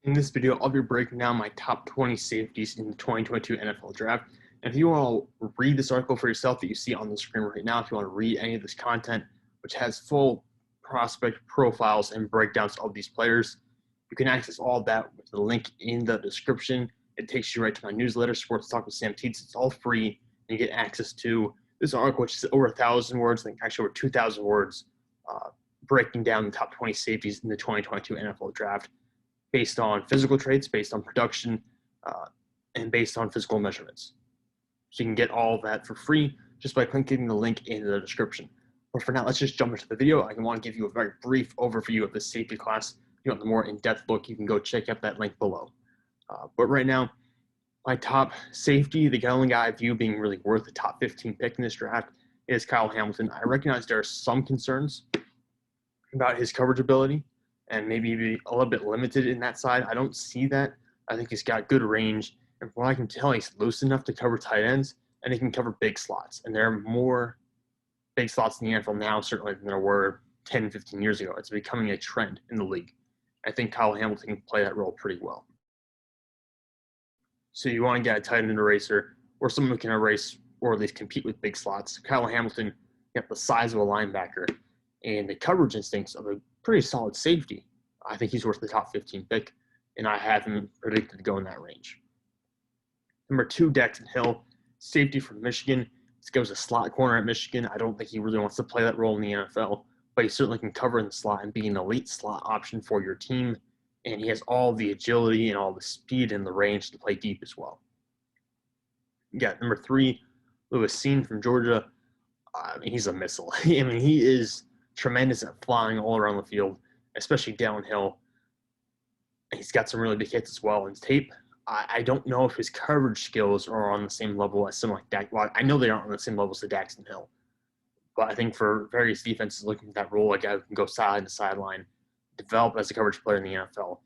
In this video, I'll be breaking down my top 20 safeties in the 2022 NFL Draft. And if you want to read this article for yourself that you see on the screen right now, if you want to read any of this content, which has full prospect profiles and breakdowns of these players, you can access all of that with the link in the description. It takes you right to my newsletter, Sports Talk with Sam Teets. It's all free, and you get access to this article, which is over 1,000 words, I think actually over 2,000 words, breaking down the top 20 safeties in the 2022 NFL Draft, based on physical traits, based on production, and based on physical measurements. So you can get all of that for free just by clicking the link in the description. But for now, let's just jump into the video. I want to give you a very brief overview of the safety class. If you want the more in-depth look, you can go check out that link below. But right now, my top safety, the only guy I view being really worth the top 15 pick in this draft, is Kyle Hamilton. I recognize there are some concerns about his coverage ability, and maybe be a little bit limited in that side. I don't see that. I think he's got good range. And from what I can tell, he's loose enough to cover tight ends, and he can cover big slots. And there are more big slots in the NFL now, certainly, than there were 10, 15 years ago. It's becoming a trend in the league. I think Kyle Hamilton can play that role pretty well. So you want to get a tight end eraser, or someone who can erase or at least compete with big slots. Kyle Hamilton, got the size of a linebacker and the coverage instincts of a pretty solid safety. I think he's worth the top 15 pick, and I have him predicted to go in that range. Number 2, Dexter Hill, safety from Michigan. This goes a slot corner at Michigan. I don't think he really wants to play that role in the NFL, but he certainly can cover in the slot and be an elite slot option for your team. And he has all the agility and all the speed and the range to play deep as well. You got number 3, Cine from Georgia. He's a missile. He is tremendous at flying all around the field, especially downhill. He's got some really big hits as well in tape. I don't know if his coverage skills are on the same level as someone like Dak. Well, I know they aren't on the same level as the Daxton Hill, but I think for various defenses looking at that role, a guy who can go sideline to sideline, develop as a coverage player in the NFL,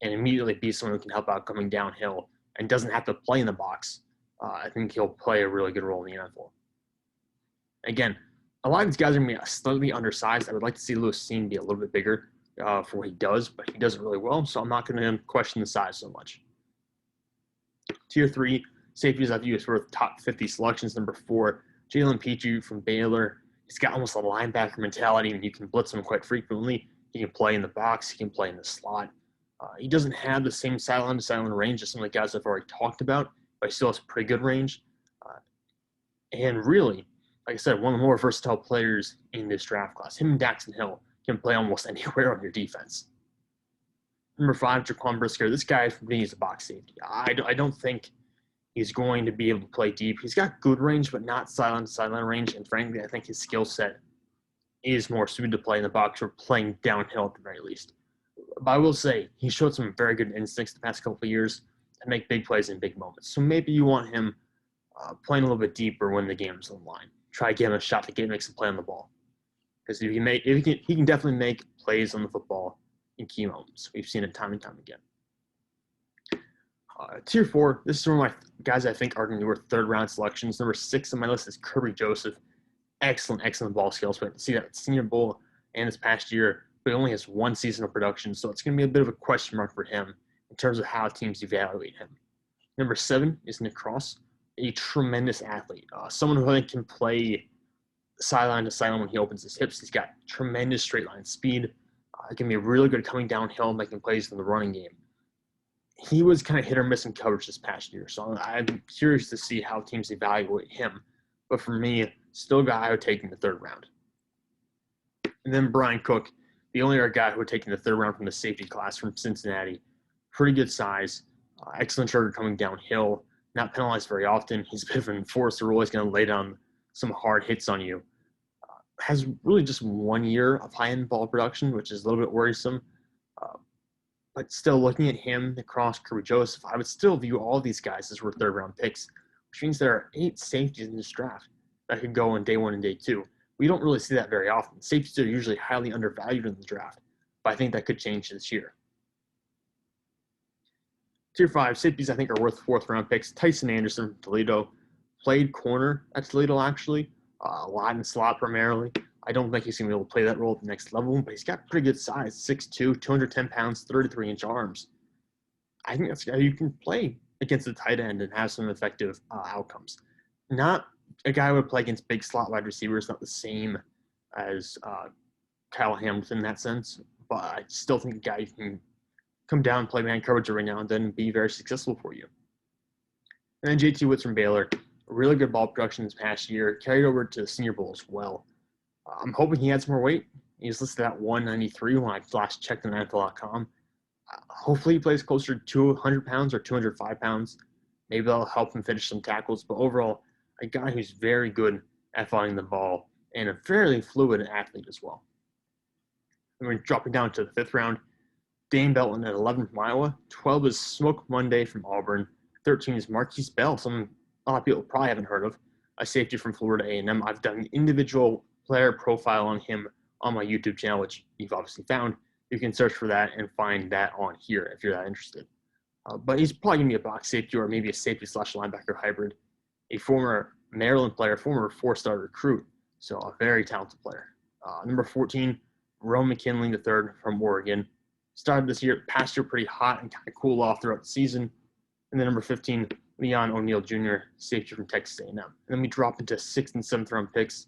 and immediately be someone who can help out coming downhill and doesn't have to play in the box, I think he'll play a really good role in the NFL. Again, a lot of these guys are going to be slightly undersized. I would like to see Cine be a little bit bigger for what he does, but he does it really well, so I'm not going to question the size so much. Tier 3, safeties I've used for top 50 selections. Number 4, Jalen Pitre from Baylor. He's got almost a linebacker mentality, and you can blitz him quite frequently. He can play in the box. He can play in the slot. He doesn't have the same sideline-to-sideline range as some of the guys I've already talked about, but he still has pretty good range. And really, like I said, one of the more versatile players in this draft class. Him and Daxton Hill can play almost anywhere on your defense. Number 5, Jaquan Brisker. This guy, for me, is a box safety. I don't think he's going to be able to play deep. He's got good range, but not sideline-to-sideline range. And frankly, I think his skill set is more suited to play in the box or playing downhill at the very least. But I will say, he showed some very good instincts the past couple of years to make big plays in big moments. So maybe you want him playing a little bit deeper when the game's on the line. Try to give him a shot to make some play on the ball. Because he can definitely make plays on the football in key moments. We've seen it time and time again. Tier 4, this is one of my guys I think are going to be worth third-round selections. Number 6 on my list is Kirby Joseph. Excellent ball skills. We have to see that at Senior Bowl and this past year, but he only has one season of production, so it's going to be a bit of a question mark for him in terms of how teams evaluate him. Number 7 is Nick Cross, a tremendous athlete. Someone who I think can play sideline to sideline when he opens his hips. He's got tremendous straight line speed. He can be really good coming downhill, making plays in the running game. He was kind of hit or miss in coverage this past year, so I'm curious to see how teams evaluate him. But for me, still a guy I would take in the 3rd round. And then Brian Cook, the only other guy who would take in the 3rd round from the safety class from Cincinnati. Pretty good size, excellent trigger coming downhill, not penalized very often. He's a bit of an enforcer, always going to lay down some hard hits on you. Has really just 1 year of high-end ball production, which is a little bit worrisome. But still, looking at him across Kirby Joseph, I would still view all these guys as worth 3rd-round picks, which means there are 8 safeties in this draft that could go in day 1 and day 2. We don't really see that very often. Safeties are usually highly undervalued in the draft, but I think that could change this year. Tier 5, safeties I think are worth 4th-round picks. Tyson Anderson from Toledo. Played corner at Toledo, actually. A lot in slot primarily. I don't think he's going to be able to play that role at the next level, but he's got pretty good size, 6'2", 210 pounds, 33-inch arms. I think that's a guy you can play against the tight end and have some effective outcomes. Not a guy who would play against big slot wide receivers, not the same as Kyle Hamilton in that sense, but I still think a guy you can come down and play man coverage every now and then and be very successful for you. And then JT Woods from Baylor, really good ball production this past year, carried over to the Senior Bowl as well. I'm hoping he adds more weight. He's listed at 193 when I last checked on NFL.com. Hopefully he plays closer to 200 pounds or 205 pounds. Maybe that'll help him finish some tackles. But overall, a guy who's very good at finding the ball and a fairly fluid athlete as well. And we're dropping down to the 5th round. Dane Belton at 11 from Iowa. 12 is Smoke Monday from Auburn. 13 is Marquise Bell, someone a lot of people probably haven't heard of, a safety from Florida A&M. I've done an individual player profile on him on my YouTube channel, which you've obviously found. You can search for that and find that on here if you're that interested. But he's probably going to be a box safety or maybe a safety / linebacker hybrid. A former Maryland player, former 4-star recruit, so a very talented player. Number 14, Rome McKinley III from Oregon. Started this year, past year pretty hot and kind of cooled off throughout the season. And then number 15, Leon O'Neal Jr., safety from Texas A&M. And then we drop into 6th and 7th round picks.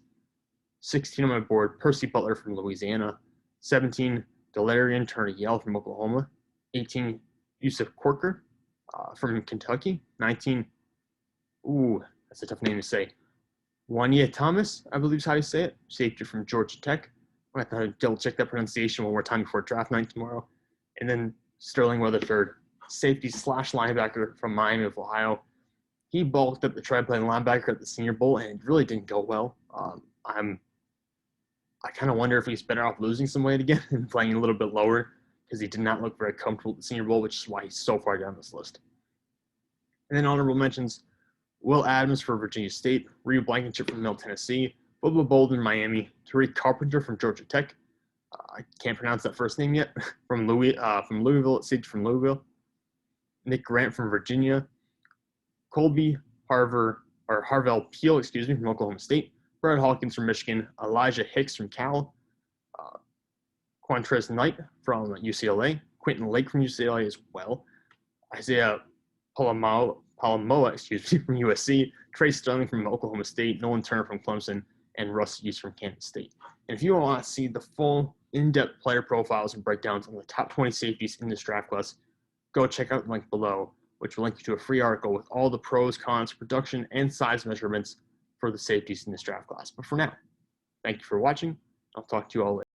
16 on my board, Percy Butler from Louisiana. 17, Delarian Turner-Yell from Oklahoma. 18, Yusuf Corker from Kentucky. 19, that's a tough name to say. Wanya Thomas, I believe is how you say it, safety from Georgia Tech. I'm going to have to double check that pronunciation one more time before draft night tomorrow. And then Sterling Weatherford, safety / linebacker from Miami of Ohio. He bulked up the try-playing linebacker at the Senior Bowl, and it really didn't go well. I kind of wonder if he's better off losing some weight again and playing a little bit lower because he did not look very comfortable at the Senior Bowl, which is why he's so far down this list. And then honorable mentions, Will Adams for Virginia State, Reed Blankenship from Middle Tennessee, Bubba Bolden, Miami, Tariq Carpenter from Georgia Tech. I can't pronounce that first name yet. from Louisville, safety from Louisville. Nick Grant from Virginia, Colby Harvell Peel, from Oklahoma State, Brad Hawkins from Michigan, Elijah Hicks from Cal, Quantrez Knight from UCLA, Quentin Lake from UCLA as well, Isaiah Palamoa, from USC, Trey Sterling from Oklahoma State, Nolan Turner from Clemson, and Russ East from Kansas State. And if you want to see the full in-depth player profiles and breakdowns on the top 20 safeties in this draft class, go check out the link below, which will link you to a free article with all the pros, cons, production, and size measurements for the safeties in this draft class. But for now, thank you for watching. I'll talk to you all later.